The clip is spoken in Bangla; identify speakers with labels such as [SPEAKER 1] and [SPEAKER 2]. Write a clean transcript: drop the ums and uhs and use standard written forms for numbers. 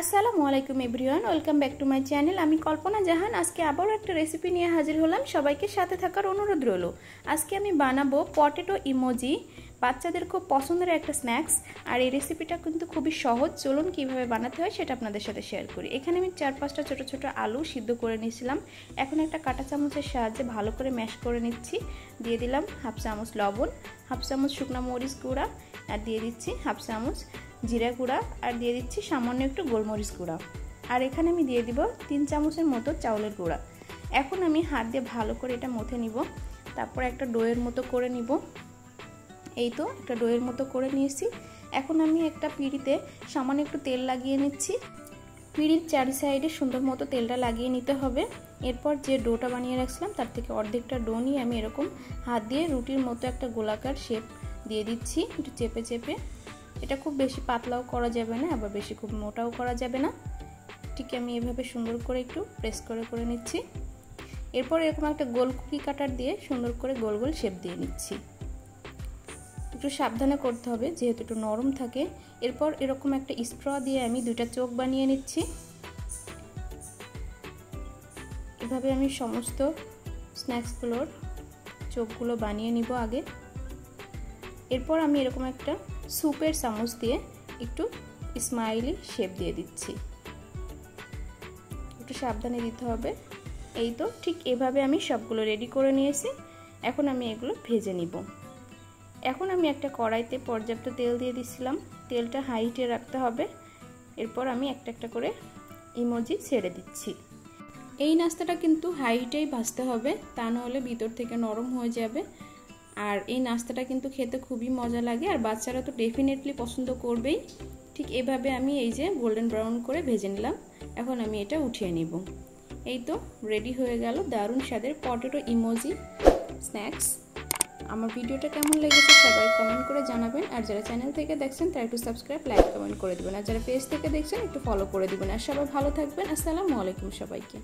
[SPEAKER 1] আসসালামু আলাইকুম everyone, welcome back to my channel. আমি কল্পনা জাহান। আজকে আবারও একটা রেসিপি নিয়ে হাজির হলাম। সবাইকে সাথে থাকার অনুরোধ রইল। আজকে আমি বানাবো পটেটো ইমোজি, বাচ্চাদের খুব পছন্দের একটা স্ন্যাক্স। আর এই রেসিপিটা কিন্তু খুবই সহজ। চলুন কিভাবে বানাতে হয় সেটা আপনাদের সাথে শেয়ার করি। এখানে আমি 4-5টা ছোট ছোট আলু সিদ্ধ করে নিয়েছিলাম। এখন একটা কাঁটা চামচের সাহায্যে ভালো করে ম্যাশ করে নিচ্ছি। দিয়ে দিলাম হাফ চামচ লবণ, হাফ চামচ শুকনো মরিচ গুঁড়া, আর দিয়ে দিচ্ছি হাফ চামচ জিরা গুঁড়া, আর দিয়ে দিচ্ছি সামান্য একটু গোলমরিচ গুঁড়া। আর এখানে আমি দিয়ে দিব 3 চামচের মতো চাউলের গুঁড়া। এখন আমি হাত দিয়ে ভালো করে এটা মথে নিব। তারপর একটা ডোয়ের মতো করে নিব। এই তো একটা ডোয়ের মতো করে নিয়েছি। এখন আমি একটা পিঁড়িতে সামান্য একটু তেল লাগিয়ে নিচ্ছি। পিঁড়ির চারি সাইডে সুন্দর মতো তেলটা লাগিয়ে নিতে হবে। এরপর যে ডোটা বানিয়ে রাখছিলাম তার থেকে অর্ধেকটা ডো নিয়ে আমি এরকম হাত দিয়ে রুটির মতো একটা গোলাকার শেপ দিয়ে দিচ্ছি, একটু চেপে চেপে। এটা খুব বেশি পাতলাও করা যাবে না, আবার বেশি খুব মোটাও করা যাবে না। ঠিক আমি এভাবে সুন্দর করে একটু প্রেস করে করে নিচ্ছি। এরপর এরকম একটা গোল কুকি কাটার দিয়ে সুন্দর করে গোল গোল শেপ দিয়ে নিচ্ছি। একটু সাবধানে করতে হবে যেহেতু একটু নরম থাকে। এরপর এরকম একটা স্ট্র দিয়ে আমি 2টা চোখ বানিয়ে নিচ্ছি। এভাবে আমি সমস্ত স্ন্যাক্সগুলোর চোখগুলো বানিয়ে নিব আগে। এরপর আমি এরকম একটা স্যুপের চামচ দিয়ে একটু স্মাইলি শেপ দিয়ে দিচ্ছি। একটু সাবধানে দিতে হবে। এই তো ঠিক এভাবে আমি সবগুলো রেডি করে নিয়েছি। এখন আমি এগুলো ভেজে নিব। এখন আমি একটা কড়াইতে পর্যাপ্ত তেল দিয়ে দিচ্ছিলাম। তেলটা হাই হিটে রাখতে হবে। এরপর আমি একটা একটা করে ইমোজি ছেড়ে দিচ্ছি। এই নাস্তাটা কিন্তু হাই হিটেই ভাজতে হবে, তা নাহলে ভিতর থেকে নরম হয়ে যাবে। আর এই নাস্তাটা কিন্তু খেতে খুবই মজা লাগে, আর বাচ্চারা তো ডেফিনেটলি পছন্দ করবেই। ঠিক এভাবে আমি এই যে গোল্ডেন ব্রাউন করে ভেজে নিলাম। এখন আমি এটা উঠিয়ে নিব। এই তো রেডি হয়ে গেল দারুণ স্বাদের পটেটো ইমোজি স্ন্যাক্স। আমার ভিডিওটা কেমন লেগেছে সবাই কমেন্ট করে জানাবেন। আর যারা চ্যানেল থেকে দেখছেন তারা একটু সাবস্ক্রাইব, লাইক, কমেন্ট করে দেবেন। আর যারা পেজ থেকে দেখছেন একটু ফলো করে দেবেন। আর সবাই ভালো থাকবেন। আসসালামু আলাইকুম সবাইকে।